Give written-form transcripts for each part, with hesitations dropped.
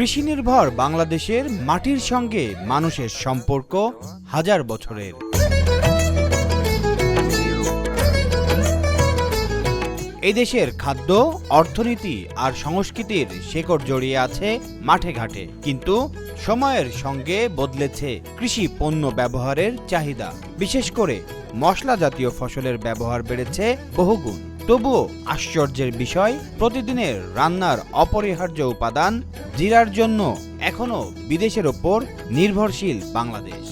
কৃষি নির্ভর বাংলাদেশের মাটির সঙ্গে মানুষের সম্পর্ক হাজার বছরের। এই দেশের খাদ্য, অর্থনীতি আর সংস্কৃতির শেকড় জড়িয়ে আছে মাঠে ঘাটে। কিন্তু সময়ের সঙ্গে বদলেছে কৃষি পণ্য ব্যবহারের চাহিদা। বিশেষ করে মশলা জাতীয় ফসলের ব্যবহার বেড়েছে বহুগুণ। তবুও আশ্চর্যের বিষয়, প্রতিদিনের রান্নার অপরিহার্য উপাদান জিরার জন্য এখনো বিদেশের ওপর নির্ভরশীল বাংলাদেশ।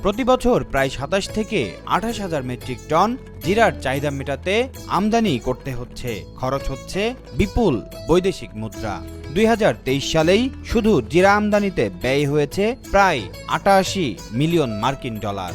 প্রতি বছর প্রায় ২৭ থেকে ২৮ হাজার মেট্রিক টন জিরার চাহিদা মেটাতে আমদানি করতে হচ্ছে। খরচ হচ্ছে বিপুল বৈদেশিক মুদ্রা। ২০২৩ সালেই শুধু জিরা আমদানিতে ব্যয় হয়েছে প্রায় ৮৮ মিলিয়ন মার্কিন ডলার।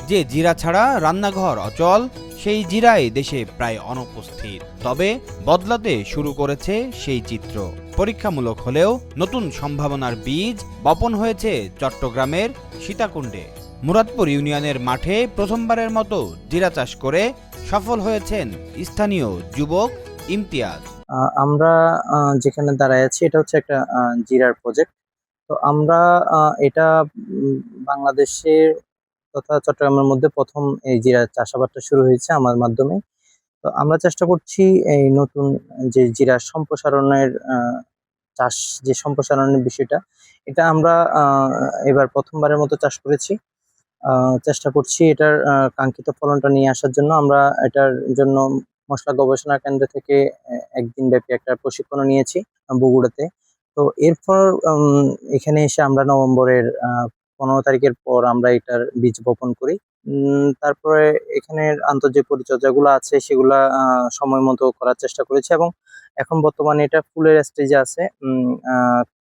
যে জিরা ছাড়া রান্নাঘর অচল, সেই জিরাই দেশে প্রায় অনুপস্থিত। তবে বদলাতে শুরু করেছে সেই চিত্র। পরীক্ষামূলক হলেও নতুন সম্ভাবনার বীজ বপন হয়েছে চট্টগ্রামের সীতাকুণ্ডে। মুরাদপুর ইউনিয়নের মাঠে প্রথমবারের মতো জিরা চাষ করে সফল হয়েছেন স্থানীয় যুবক ইমতিয়াজ। আমরা যেখানে দাঁড়ায় আছি এটা হচ্ছে একটা জিরার প্রজেক্ট। তো আমরা এটা বাংলাদেশের তথা চট্টগ্রামের মধ্যে প্রথম এই জিরা চাষাবাদটা শুরু হয়েছে আমার মাধ্যমে। তো আমরা চেষ্টা করছি এই নতুন যে জিরা সম্প্রসারণের চাষ, যে সম্প্রসারণের বিষয়টা, এটা আমরা এবার প্রথমবারের মতো চাষ করেছি। চেষ্টা করছি এটার কাঙ্ক্ষিত ফলনটা নিয়ে আসার জন্য। আমরা এটার জন্য মশলা গবেষণা কেন্দ্র থেকে একদিন ব্যাপী একটা প্রশিক্ষণ নিয়েছি বগুড়াতে। তো এরপর এখানে এসে আমরা নভেম্বরের ১৫ তারিখের পর আমরা এটার বীজ বপন করি। তারপরে এখানের যে পরিচর্যাগুলো আছে সেগুলা সময় মতো করার চেষ্টা করেছি এবং এখন বর্তমানে এটা ফুলের স্টেজে আছে।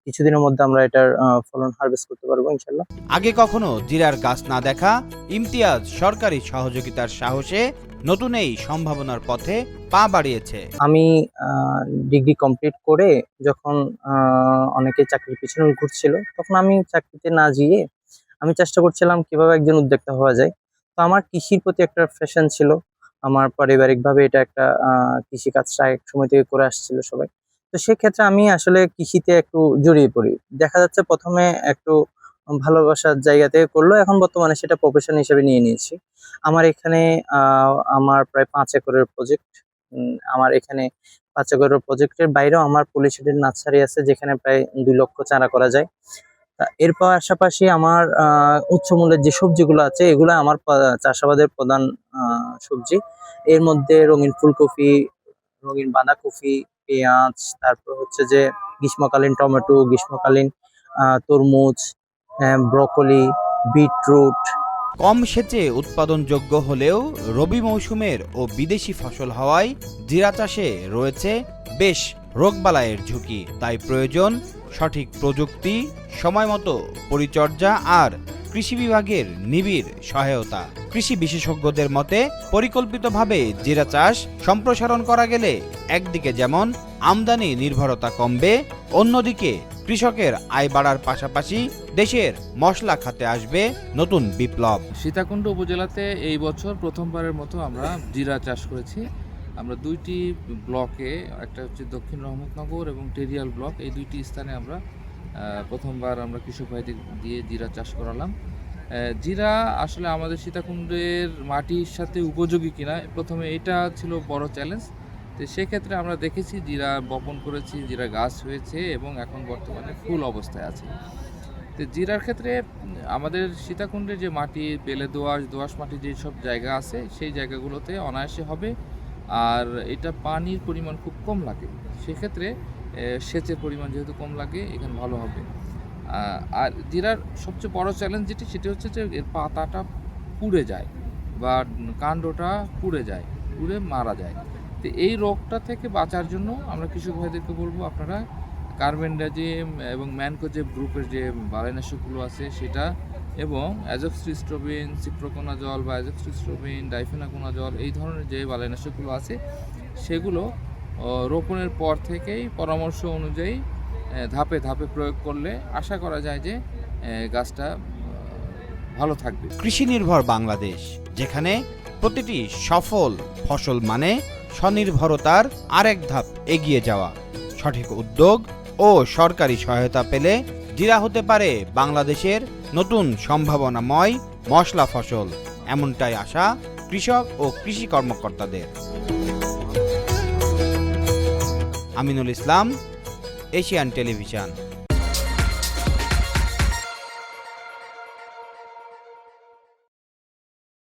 কিছুদিনের মধ্যে আমরা এটার ফলন হারভেস্ট করতে পারবো ইনশাল্লাহ। আগে কখনো জিরার গাছ না দেখা ইমতিয়াজ সরকারি সহযোগিতার সাহসে নতুন এই সম্ভাবনার পথে পা বাড়িয়েছে। আমি ডিগ্রি কমপ্লিট করে যখন অনেকে চাকরির পিছনে ঘুরছিল, তখন আমি চাকরিতে না গিয়ে আমি চেষ্টা করছিলাম কিভাবে একজন উদ্যোক্তা হওয়া যায়। তো আমার কৃষির প্রতি একটা ফ্যাশন ছিল। আমার পারিবারিকভাবে এটা একটা কৃষি কাজটা এক সময় থেকে করে আসছিল সবাই। তো সেক্ষেত্রে আমি আসলে কৃষিতে একটু জড়িয়ে পড়ি। দেখা যাচ্ছে প্রথমে একটু ভালোবাসার জায়গা থেকে করলো, এখন বর্তমানে সেটা প্রফেশন হিসেবে নিয়ে নিয়েছি। আমার এখানে আমার প্রায় ৫ একরের প্রজেক্ট। আমার এখানে ৫ একরের প্রজেক্টের বাইরেও আমার পলিশিডের নার্সারি আছে, যেখানে প্রায় ২ লক্ষ চারা করা যায়। এর পাশাপাশি আমার উচ্চ মূল্যের যে সবজিগুলো আছে, এগুলো আমার চাষাবাদের প্রধান সবজি। এর মধ্যে রঙিন ফুলকপি, রঙিন বাঁধাকপি, পেঁয়াজ, তারপর হচ্ছে যে গ্রীষ্মকালীন টমেটো, গ্রীষ্মকালীন তরমুজ, ব্রকলি, বিটরুট। কম সেচে উৎপাদনযোগ্য হলেও রবি মৌসুমের ও বিদেশি ফসল হওয়ায় জিরা চাষে রয়েছে বেশ রোগবালাইয়ের ঝুঁকি। তাই প্রয়োজন সঠিক প্রযুক্তি, সময়মতো পরিচর্যা আর কৃষি বিভাগের নিবিড় সহায়তা। কৃষি বিশেষজ্ঞদের মতে পরিকল্পিতভাবে জিরা চাষ সম্প্রসারণ করা গেলে একদিকে যেমন আমদানি নির্ভরতা কমবে, অন্যদিকে কৃষকের আয় বাড়ার পাশাপাশি দেশের মশলা খাতে আসবে নতুন বিপ্লব। সীতাকুণ্ড উপজেলাতে এই বছর প্রথমবারের মতো আমরা জিরা চাষ করেছি। আমরা ২টি ব্লকে, একটা হচ্ছে দক্ষিণ রহমতনগর এবং টেরিয়াল ব্লক, এই ২টি স্থানে আমরা প্রথমবার আমরা কৃষক ভাইদের দিয়ে জিরা চাষ করালাম। জিরা আসলে আমাদের সীতাকুণ্ডের মাটির সাথে উপযোগী কিনা, প্রথমে এটা ছিল বড় চ্যালেঞ্জ। তো সেক্ষেত্রে আমরা দেখেছি জিরা বপন করেছি, জিরা গাছ হয়েছে এবং এখন বর্তমানে ফুল অবস্থায় আছে। তো জিরার ক্ষেত্রে আমাদের সীতাকুণ্ডের যে মাটি, বেলে দোআঁশ মাটি যেসব জায়গা আছে সেই জায়গাগুলোতে অনায়াসে হবে। আর এটা পানির পরিমাণ খুব কম লাগে, সেক্ষেত্রে সেচের পরিমাণ যেহেতু কম লাগে এখানে ভালো হবে। আর জিরার সবচেয়ে বড় চ্যালেঞ্জ সেটি হচ্ছে যে এর পাতাটা পুড়ে যায় বা কাণ্ডটা পুড়ে মারা যায়। তো এই রোগটা থেকে বাঁচার জন্য আমরা কৃষক ভাইদেরকে বলবো, আপনারা কার্বেন্ডাজিম এবং ম্যানকোজেব গ্রুপের যে বালাইনাশকগুলো আছে সেটা, এবং অ্যাজোক্সিস্ট্রোবিন, সিপ্রোকোনাজল বা অ্যাজোক্সিস্ট্রোবিন, ডাইফেনাকোনাজল, এই ধরনের যে বালাইনাশকগুলো আছে সেগুলো রোপণের পর থেকেই পরামর্শ অনুযায়ী ধাপে ধাপে প্রয়োগ করলে আশা করা যায় যে গাছটা ভালো থাকবে। কৃষি নির্ভর বাংলাদেশ, যেখানে প্রতিটি সফল ফসল মানে স্বনির্ভরতার আরেক ধাপ এগিয়ে যাওয়া। সঠিক উদ্যোগ ও সরকারি সহায়তা পেলে জিরা হতে পারে বাংলাদেশের নতুন সম্ভাবনাময় মশলা ফসল, এমনটাই আশা কৃষক ও কৃষি কর্মকর্তাদের। Aminul Islam, Asian television.